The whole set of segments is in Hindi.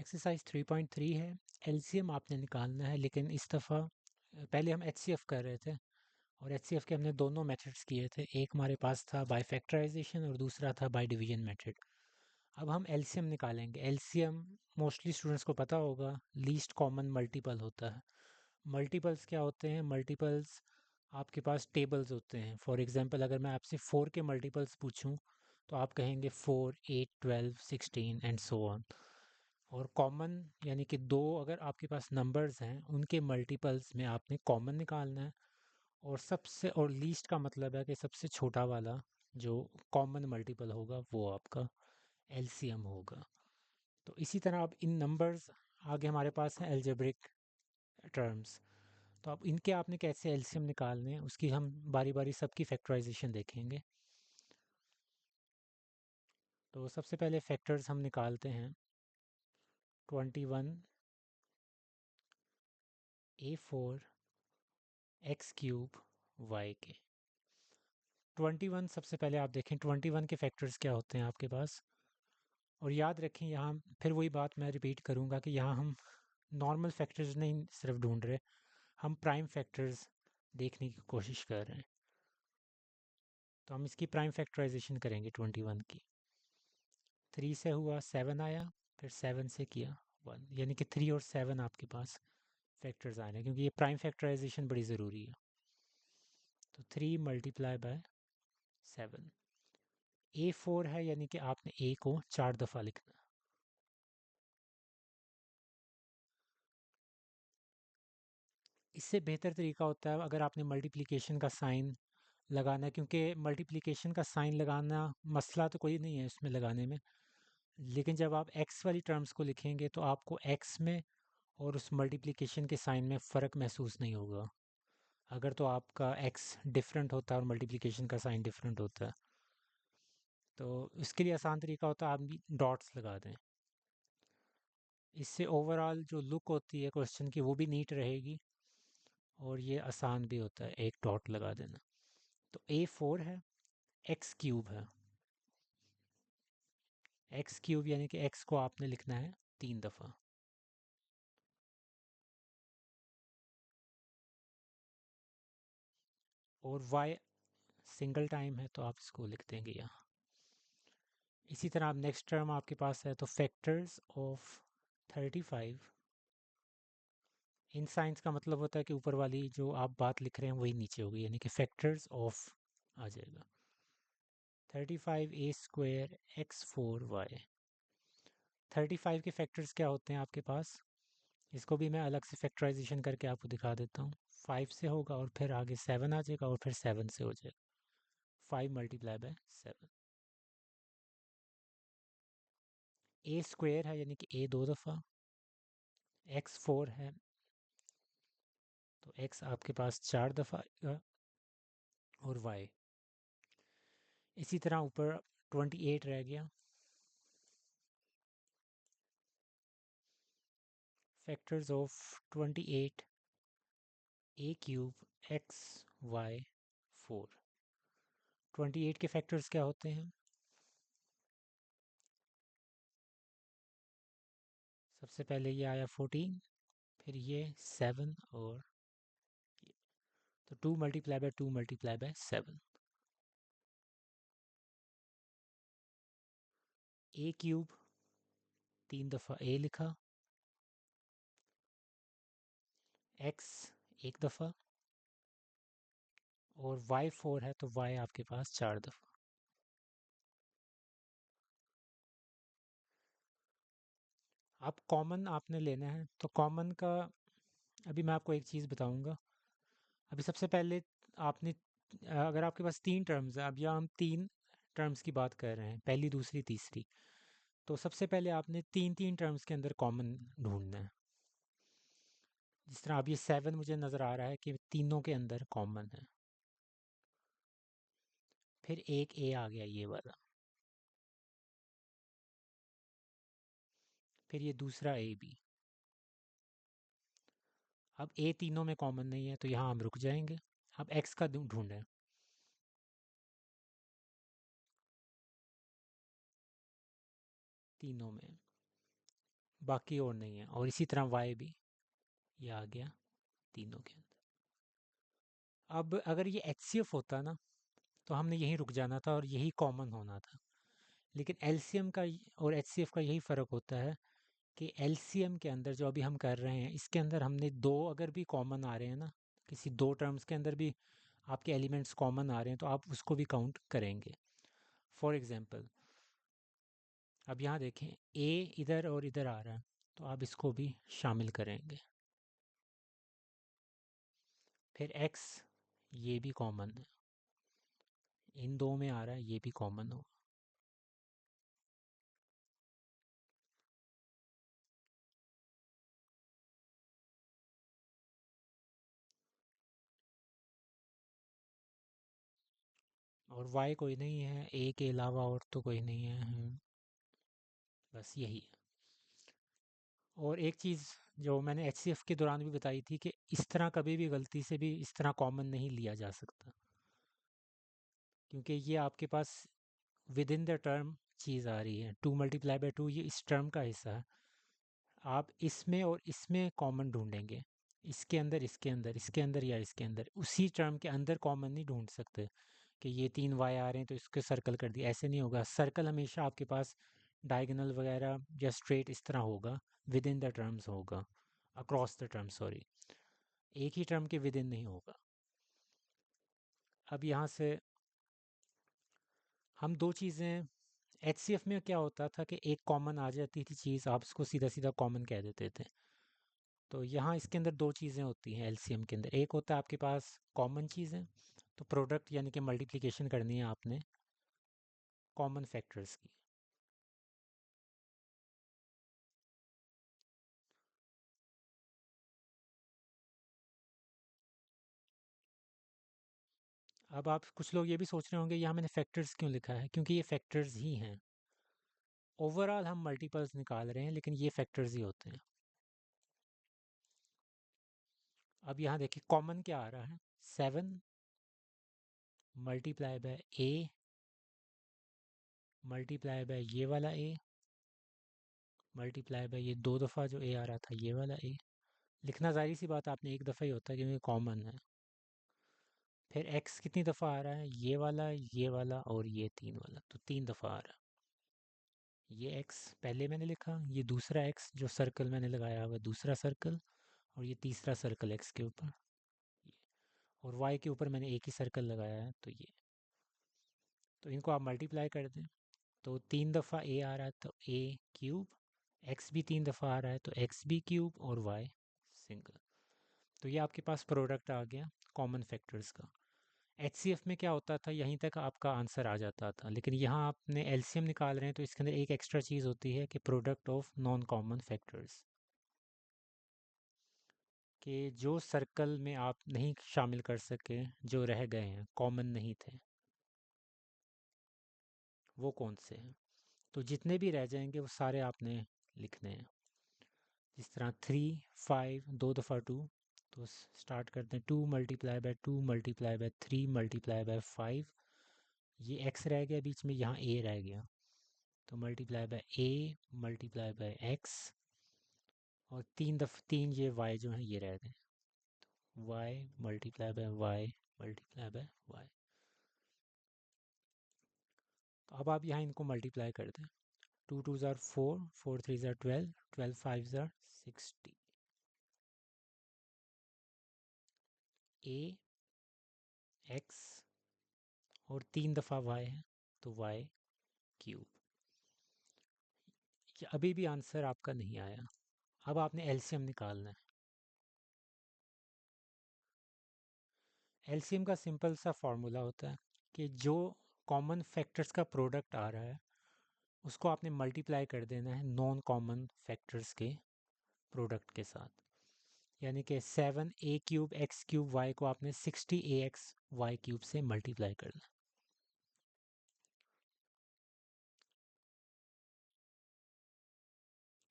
एक्सरसाइज 3.3 है। एलसीएम आपने निकालना है, लेकिन इस दफ़ा पहले हम एचसीएफ कर रहे थे और एचसीएफ के हमने दोनों मेथड्स किए थे। एक हमारे पास था बाय फैक्टराइजेशन और दूसरा था बाय डिवीजन मेथड। अब हम एलसीएम निकालेंगे। एलसीएम मोस्टली स्टूडेंट्स को पता होगा, लीस्ट कॉमन मल्टीपल होता है। मल्टीपल्स क्या होते हैं? मल्टीपल्स आपके पास टेबल्स होते हैं। फॉर एग्जांपल, अगर मैं आपसे 4 के मल्टीपल्स पूछूं तो आप कहेंगे 4, 8, 12, 16 एंड सो ऑन। और कॉमन यानी कि दो अगर आपके पास नंबर्स हैं, उनके मल्टीपल्स में आपने कॉमन निकालना है। और सबसे और लीस्ट का मतलब है कि सबसे छोटा वाला जो कॉमन मल्टीपल होगा वो आपका एलसीएम होगा। तो इसी तरह अब इन नंबर्स आगे हमारे पास हैं अलजेब्रिक टर्म्स। तो अब इनके आपने कैसे एलसीएम निकालने हैं उसकी हम बारी बारी सबकी फैक्टराइजेशन देखेंगे। तो सबसे पहले फैक्टर्स हम निकालते हैं 21 A4 एक्स क्यूब वाई के। 21 सबसे पहले आप देखें 21 के फैक्टर्स क्या होते हैं आपके पास। और याद रखें, यहाँ फिर वही बात मैं रिपीट करूँगा कि यहाँ हम नॉर्मल फैक्टर्स नहीं सिर्फ ढूंढ रहे, हम प्राइम फैक्टर्स देखने की कोशिश कर रहे हैं। तो हम इसकी प्राइम फैक्टराइजेशन करेंगे 21 की। 3 से हुआ 7 आया, फिर 7 से किया 1, यानी कि 3 और 7 आपके पास फैक्टर्स आ रहे हैं, क्योंकि ये प्राइम फैक्टराइजेशन बड़ी ज़रूरी है। तो 3 मल्टीप्लाई बाय 7। A4 है, यानी कि आपने A को 4 दफ़ा लिखना है। इससे बेहतर तरीका होता है अगर आपने मल्टीप्लिकेशन का साइन लगाना है, क्योंकि मल्टीप्लिकेशन का साइन लगाना मसला तो कोई नहीं है इसमें लगाने में। लेकिन जब आप एक्स वाली टर्म्स को लिखेंगे तो आपको एक्स में और उस मल्टीप्लिकेशन के साइन में फ़र्क महसूस नहीं होगा। अगर तो आपका एक्स डिफरेंट होता है और मल्टीप्लिकेशन का साइन डिफरेंट होता है, तो इसके लिए आसान तरीका होता है आप डॉट्स लगा दें। इससे ओवरऑल जो लुक होती है क्वेश्चन की वो भी नीट रहेगी और ये आसान भी होता है एक डॉट लगा देना। तो A4 है, एक्स क्यूब है। एक्स क्यूब यानी कि एक्स को आपने लिखना है 3 दफ़ा। और वाई सिंगल टाइम है तो आप इसको लिख देंगे यहाँ। इसी तरह आप नेक्स्ट टर्म आपके पास है, तो फैक्टर्स ऑफ 35। इन साइंस का मतलब होता है कि ऊपर वाली जो आप बात लिख रहे हैं वही नीचे होगी, यानी कि फैक्टर्स ऑफ आ जाएगा। 35A² x4y। 35 के फैक्टर्स क्या होते हैं आपके पास, इसको भी मैं अलग से फैक्टराइजेशन करके आपको दिखा देता हूँ। 5 से होगा और फिर आगे 7 आ जाएगा और फिर 7 से हो जाएगा। 5 मल्टीप्लाई बाय 7। A² है, यानी कि A 2 दफ़ा। x4 है तो x आपके पास 4 दफ़ा आएगा और y। इसी तरह ऊपर 28 रह गया। Factors of 28 A³ xy4। 28 के फैक्टर्स क्या होते हैं? सबसे पहले ये आया 14, फिर ये 7 और ये। तो 2 multiply by 2 multiply by 7। A³ 3 दफ़ा A लिखा, x 1 दफ़ा और y4 है तो y आपके पास 4 दफ़ा। अब कॉमन आपने लेना है, तो कॉमन का अभी मैं आपको एक चीज़ बताऊंगा। अभी सबसे पहले आपने अगर आपके पास 3 टर्म्स है, अब यहाँ हम 3 टर्म्स की बात कर रहे हैं, पहली, दूसरी, तीसरी। तो सबसे पहले आपने 3 टर्म्स के अंदर कॉमन ढूंढना है। जिस तरह अब ये 7 मुझे नज़र आ रहा है कि तीनों के अंदर कॉमन है। फिर एक A आ गया ये वाला, फिर ये दूसरा A भी। अब A तीनों में कॉमन नहीं है तो यहाँ हम रुक जाएंगे। अब X का ढूंढें। तीनों में बाकी और नहीं है। और इसी तरह वाई भी, ये आ गया तीनों के अंदर। अब अगर ये एच सी एफ होता ना, तो हमने यहीं रुक जाना था और यही कॉमन होना था। लेकिन एलसीएम का और एच सी एफ का यही फ़र्क होता है कि एलसीएम के अंदर जो अभी हम कर रहे हैं, इसके अंदर हमने दो अगर भी कॉमन आ रहे हैं ना, किसी दो टर्म्स के अंदर भी आपके एलिमेंट्स कॉमन आ रहे हैं, तो आप उसको भी काउंट करेंगे। फॉर एग्जांपल, अब यहाँ देखें, ए इधर और इधर आ रहा है, तो आप इसको भी शामिल करेंगे। फिर एक्स, ये भी कॉमन है, इन दो में आ रहा है, ये भी कॉमन हो। और वाई कोई नहीं है, ए के अलावा और तो कोई नहीं है, बस यही है। और एक चीज़ जो मैंने एच सी एफ के दौरान भी बताई थी कि इस तरह कभी भी गलती से भी इस तरह कॉमन नहीं लिया जा सकता, क्योंकि ये आपके पास विद इन द टर्म चीज़ आ रही है। 2 × 2 ये इस टर्म का हिस्सा है। आप इसमें और इसमें कॉमन ढूंढेंगे, इसके अंदर, इसके अंदर, इसके अंदर या इसके अंदर, उसी टर्म के अंदर कॉमन नहीं ढूंढ सकते कि ये 3 y आ रहे हैं तो इसके सर्कल कर दिया, ऐसे नहीं होगा। सर्कल हमेशा आपके पास डायगोनल वगैरह या स्ट्रेट इस तरह होगा, विद इन द टर्म्स होगा, अक्रॉस द टर्म सॉरी, एक ही टर्म के विद इन नहीं होगा। अब यहाँ से हम दो चीज़ें, एच सी एफ में क्या होता था कि एक कॉमन आ जाती थी चीज़, आप उसको सीधा सीधा कॉमन कह देते थे। तो यहाँ इसके अंदर दो चीज़ें होती हैं एलसीएम के अंदर, एक होता है आपके पास कॉमन चीज़ें, तो प्रोडक्ट यानी कि मल्टीप्लिकेशन करनी है आपने कॉमन फैक्टर्स की। अब आप कुछ लोग ये भी सोच रहे होंगे यहाँ मैंने फैक्टर्स क्यों लिखा है, क्योंकि ये फैक्टर्स ही हैं। ओवरऑल हम मल्टीपल्स निकाल रहे हैं, लेकिन ये फैक्टर्स ही होते हैं। अब यहाँ देखिए कॉमन क्या आ रहा है, 7 multiply by a multiply bye ये वाला ए मल्टीप्लाई बाय ये दो दफ़ा जो ए आ रहा था, ये वाला ए। लिखना जाहिर सी बात आपने एक दफ़ा ही होता है क्योंकि कॉमन है। फिर एक्स कितनी दफ़ा आ रहा है, ये वाला और ये 3 वाला, तो 3 दफ़ा आ रहा है। ये एक्स पहले मैंने लिखा, ये दूसरा एक्स जो सर्कल मैंने लगाया हुआ है, दूसरा सर्कल, और ये तीसरा सर्कल एक्स के ऊपर, और वाई के ऊपर मैंने एक ही सर्कल लगाया है, तो ये। तो इनको आप मल्टीप्लाई कर दें, तो 3 दफ़ा ए आ रहा है तो ए क्यूब, एक्स भी 3 दफ़ा आ रहा है तो एक्स बी क्यूब, और वाई सिंगल। तो ये आपके पास प्रोडक्ट आ गया कॉमन फैक्टर्स का। एच सी एफ में क्या होता था, यहीं तक आपका आंसर आ जाता था, लेकिन यहाँ आपने एलसीएम निकाल रहे हैं तो इसके अंदर एक एक्स्ट्रा चीज़ होती है कि product of non common factors, कि जो सर्कल में आप नहीं शामिल कर सके, जो रह गए हैं, कॉमन नहीं थे, वो कौन से हैं। तो जितने भी रह जाएंगे वो सारे आपने लिखने हैं। जिस तरह 3 5 2 दफ़ा 2, तो स्टार्ट करते हैं 2 × 2 × 3 × 5, ये एक्स रह गया बीच में, यहाँ ए रह गया, तो multiply by a multiply by x, और 3 ये वाई जो है ये रह गए, y multiply by y multiply by y. तो अब आप यहाँ इनको मल्टीप्लाई कर दें, 2 2 ज़ार 4, 4 3 ज़ार 12, 12 5 ज़ार 60, ए एक्स और 3 दफ़ा वाई है, तो वाई क्यूब। ये अभी भी आंसर आपका नहीं आया। अब आपने एलसीएम निकालना है। एलसीएम का सिंपल सा फॉर्मूला होता है कि जो कॉमन फैक्टर्स का प्रोडक्ट आ रहा है उसको आपने मल्टीप्लाई कर देना है नॉन कॉमन फैक्टर्स के प्रोडक्ट के साथ। यानी कि 7 a³ x³ y को आपने 60 ax y³ से मल्टीप्लाई करना।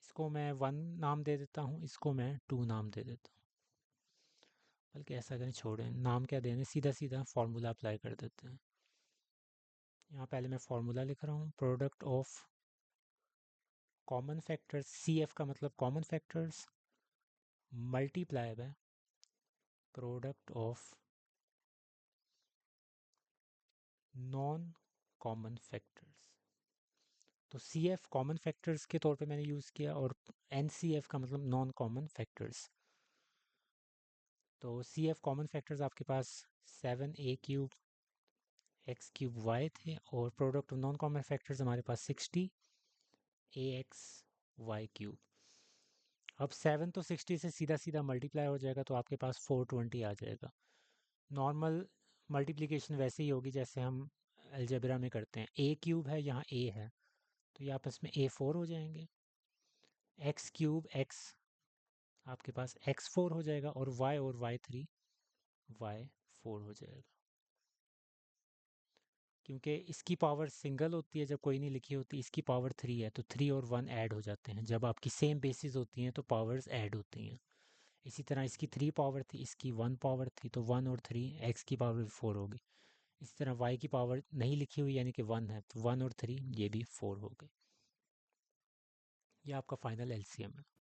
इसको मैं 1 नाम दे देता हूँ, इसको मैं 2 नाम दे देता हूँ। बल्कि ऐसा करें, छोड़ें नाम क्या देने, सीधा सीधा फार्मूला अप्लाई कर देते हैं। यहाँ पहले मैं फार्मूला लिख रहा हूँ, product of common factors, C F का मतलब common factors multiply by product of non common factors. तो सी एफ कॉमन फैक्टर्स के तौर पे मैंने यूज़ किया, और एन सी एफ का मतलब नॉन कॉमन फैक्टर्स। तो सी एफ कॉमन फैक्टर्स आपके पास 7a³ x³ y थे, और product of non common factors हमारे पास 60ax y³। अब 7 तो 60 से सीधा सीधा मल्टीप्लाई हो जाएगा, तो आपके पास 420 आ जाएगा। नॉर्मल मल्टीप्लिकेशन वैसे ही होगी जैसे हम अलजेब्रा में करते हैं। a³ है, यहाँ a है, तो ये आपस में a4 हो जाएंगे। x³ x आपके पास x4 हो जाएगा, और y और y3 y4 हो जाएगा। क्योंकि इसकी पावर सिंगल होती है जब कोई नहीं लिखी होती, इसकी पावर 3 है, तो 3 और 1 ऐड हो जाते हैं। जब आपकी सेम बेसिस होती हैं तो पावर्स ऐड होती हैं। इसी तरह इसकी 3 पावर थी, इसकी 1 पावर थी, तो 1 और 3 x की पावर 4 होगी। इसी तरह y की पावर नहीं लिखी हुई यानी कि 1 है, तो 1 और 3 ये भी 4 हो गए। ये आपका फाइनल एलसीएम है।